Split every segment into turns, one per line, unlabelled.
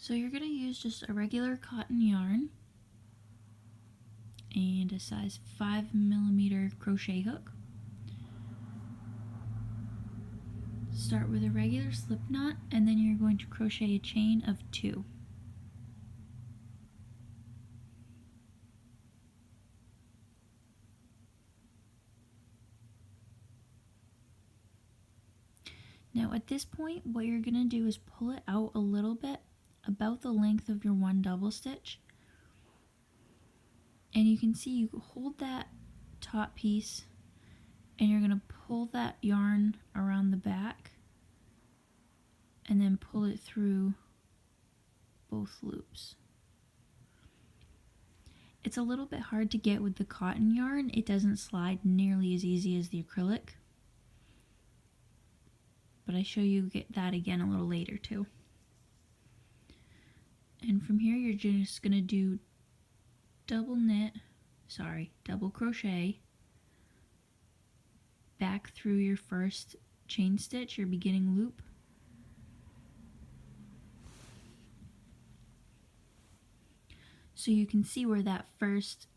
So you're going to use just a regular cotton yarn and a size 5mm crochet hook. Start with a regular slip knot, and then you're going to crochet a chain of 2. Now at this point, what you're going to do is pull it out a little bit, about the length of your 1 double stitch. And you can see you hold that top piece and you're going to pull that yarn around the back and then pull it through both loops. It's a little bit hard to get with the cotton yarn. It doesn't slide nearly as easy as the acrylic. But I show you that again a little later too. And from here you're just going to do double crochet back through your first chain stitch, your beginning loop. So you can see where that first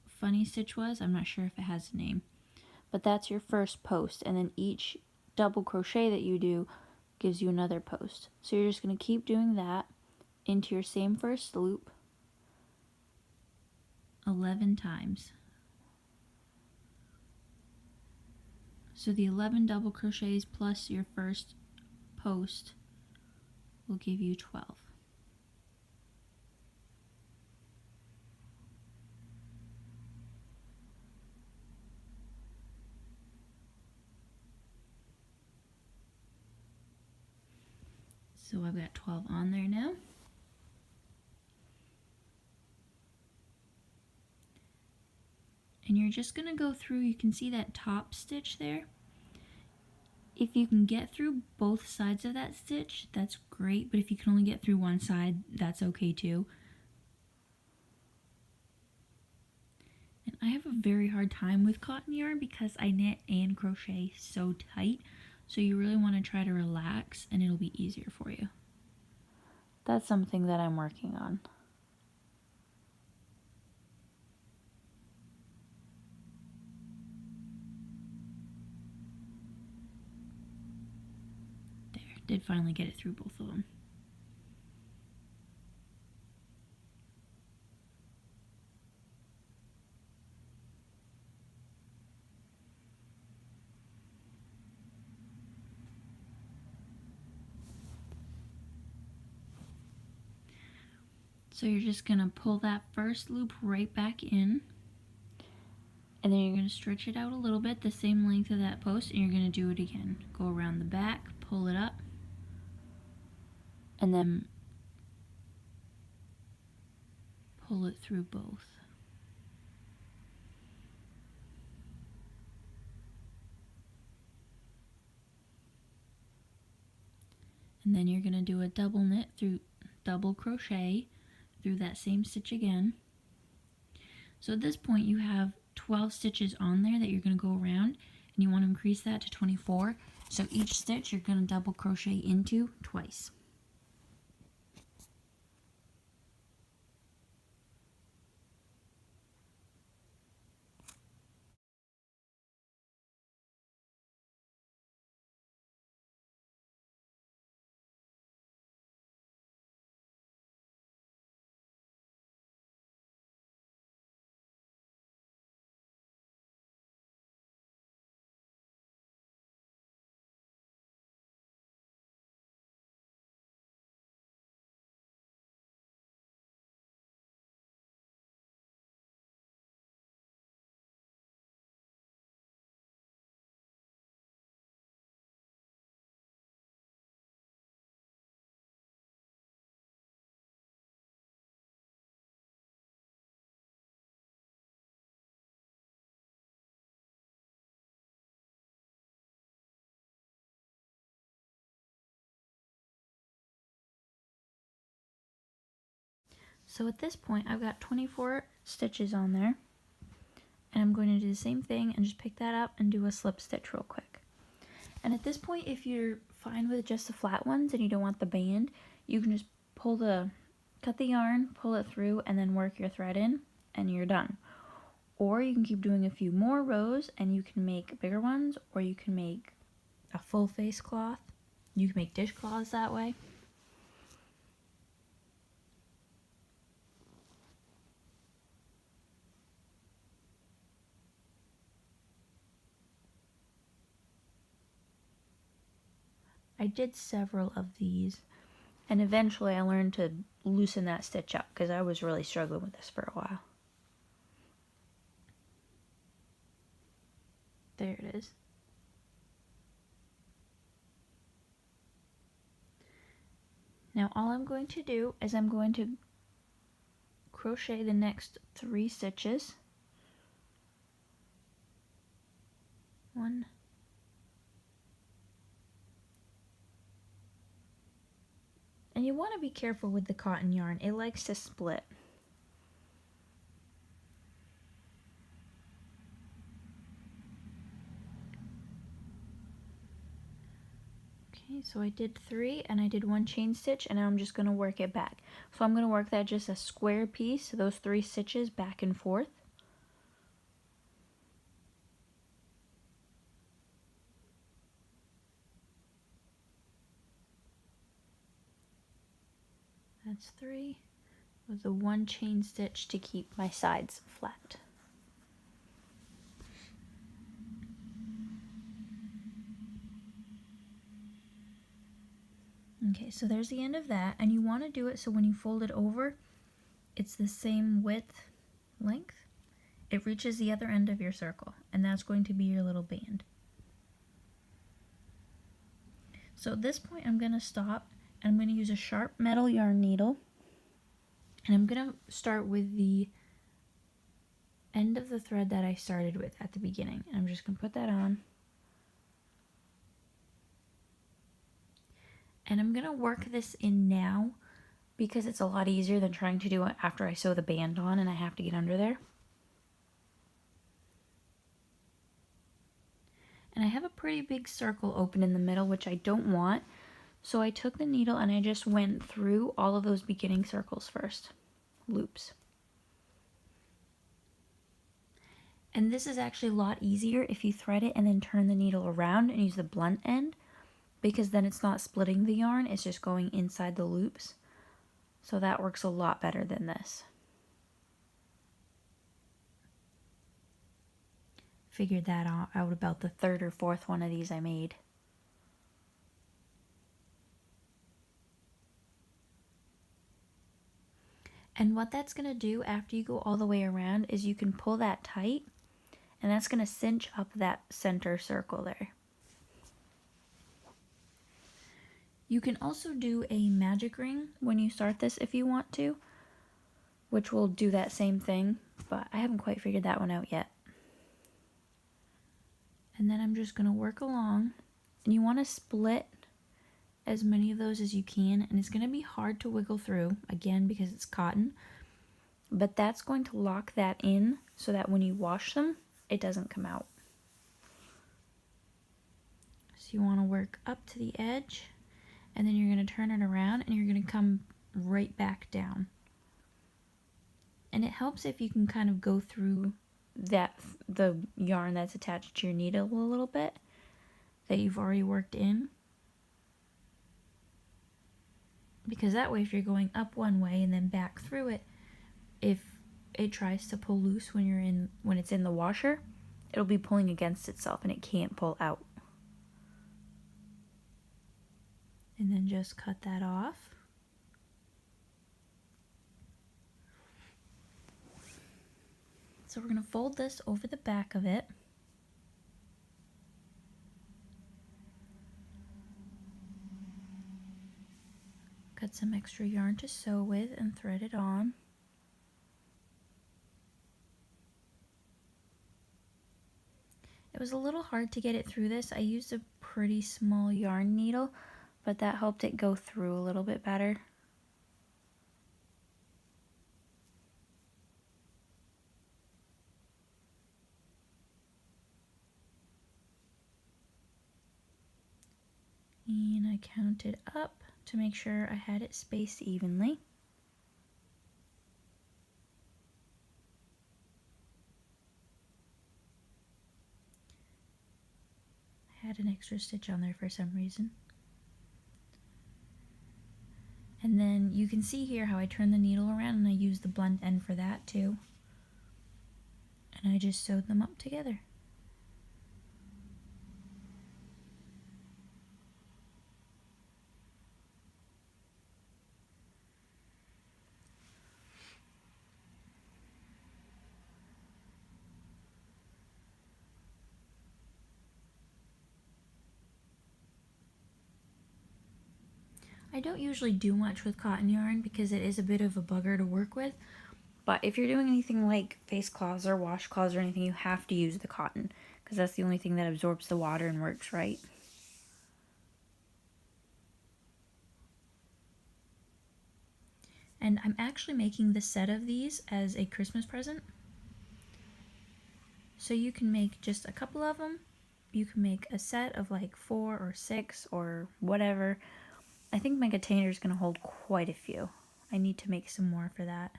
funny stitch was. I'm not sure if it has a name, but that's your first post, and then each double crochet that you do gives you another post. So you're just going to keep doing that into your same first loop 11 times. So the 11 double crochets plus your first post will give you 12. So I've got 12 on there now. And you're just going to go through, you can see that top stitch there. If you can get through both sides of that stitch, that's great, but if you can only get through one side, that's okay too. And I have a very hard time with cotton yarn because I knit and crochet so tight, so you really want to try to relax and it'll be easier for you. That's something that I'm working on. Did finally get it through both of them. So you're just going to pull that first loop right back in, and then you're going to stretch it out a little bit, the same length of that post, and you're going to do it again. Go around the back, pull it up, and then pull it through both. And then you're going to do a double knit through double crochet through that same stitch again. So at this point you have 12 stitches on there that you're going to go around, and you want to increase that to 24. So each stitch you're going to double crochet into twice. So at this point I've got 24 stitches on there, and I'm going to do the same thing and just pick that up and do a slip stitch real quick. And at this point, if you're fine with just the flat ones and you don't want the band, you can just cut the yarn, pull it through, and then work your thread in, and you're done. Or you can keep doing a few more rows and you can make bigger ones, or you can make a full face cloth. You can make dishcloths that way. I did several of these, and eventually I learned to loosen that stitch up because I was really struggling with this for a while. There it is. Now all I'm going to do is I'm going to crochet the next 3 stitches. 1, and you want to be careful with the cotton yarn. It likes to split. Okay, so I did 3 and I did 1 chain stitch, and now I'm just going to work it back. So I'm going to work that just a square piece, those 3 stitches back and forth. That's 3 with the 1 chain stitch to keep my sides flat. Okay, so there's the end of that, and you want to do it so when you fold it over, it's the same length. It reaches the other end of your circle, and that's going to be your little band. So at this point I'm going to stop, and I'm going to use a sharp metal yarn needle, and I'm going to start with the end of the thread that I started with at the beginning, and I'm just going to put that on. And I'm going to work this in now because it's a lot easier than trying to do it after I sew the band on and I have to get under there. And I have a pretty big circle open in the middle, which I don't want. So I took the needle and I just went through all of those beginning circles first, loops. And this is actually a lot easier if you thread it and then turn the needle around and use the blunt end, because then it's not splitting the yarn, it's just going inside the loops. So that works a lot better than this. Figured that out about the 3rd or 4th one of these I made. And what that's going to do after you go all the way around is you can pull that tight, and that's going to cinch up that center circle there. You can also do a magic ring when you start this if you want to, which will do that same thing, but I haven't quite figured that one out yet. And then I'm just going to work along, and you want to split as many of those as you can, and it's going to be hard to wiggle through, again, because it's cotton, but that's going to lock that in so that when you wash them, it doesn't come out. So you want to work up to the edge, and then you're going to turn it around and you're going to come right back down. And it helps if you can kind of go through the yarn that's attached to your needle a little bit that you've already worked in. Because that way if you're going up one way and then back through it, if it tries to pull loose when it's in the washer, it'll be pulling against itself and it can't pull out. And then just cut that off. So we're going to fold this over the back of it. Cut some extra yarn to sew with and thread it on. It was a little hard to get it through this. I used a pretty small yarn needle, but that helped it go through a little bit better. And I counted up to make sure I had it spaced evenly. I had an extra stitch on there for some reason. And then you can see here how I turn the needle around and I use the blunt end for that too. And I just sewed them up together. I don't usually do much with cotton yarn because it is a bit of a bugger to work with, but if you're doing anything like face cloths or washcloths or anything, you have to use the cotton because that's the only thing that absorbs the water and works right. And I'm actually making the set of these as a Christmas present. So you can make just a couple of them. You can make a set of like 4 or 6 or whatever. I think my container is going to hold quite a few. I need to make some more for that.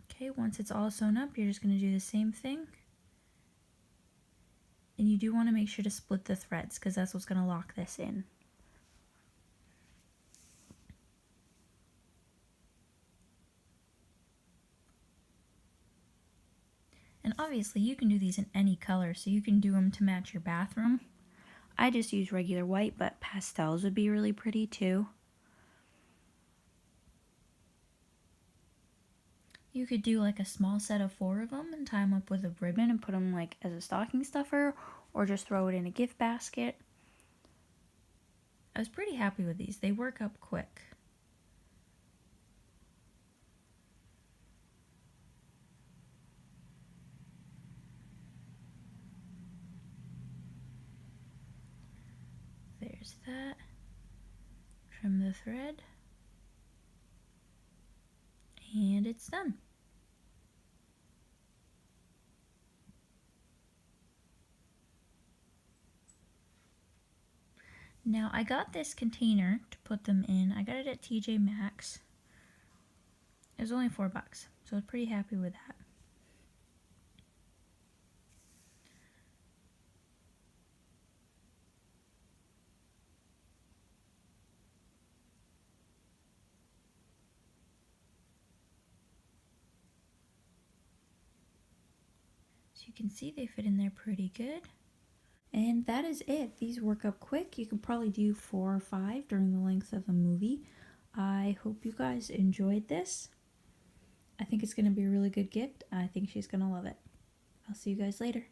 Okay, once it's all sewn up, you're just going to do the same thing. And you do want to make sure to split the threads because that's what's going to lock this in. And obviously you can do these in any color, so you can do them to match your bathroom. I just use regular white, but pastels would be really pretty too. You could do like a small set of 4 of them and tie them up with a ribbon and put them like as a stocking stuffer, or just throw it in a gift basket. I was pretty happy with these. They work up quick. There's that. Trim the thread. And it's done. Now I got this container to put them in. I got it at TJ Maxx. It was only $4, so I was pretty happy with that. So you can see they fit in there pretty good. And that is it. These work up quick. You could probably do 4 or 5 during the length of a movie. I hope you guys enjoyed this. I think it's going to be a really good gift. I think she's going to love it. I'll see you guys later.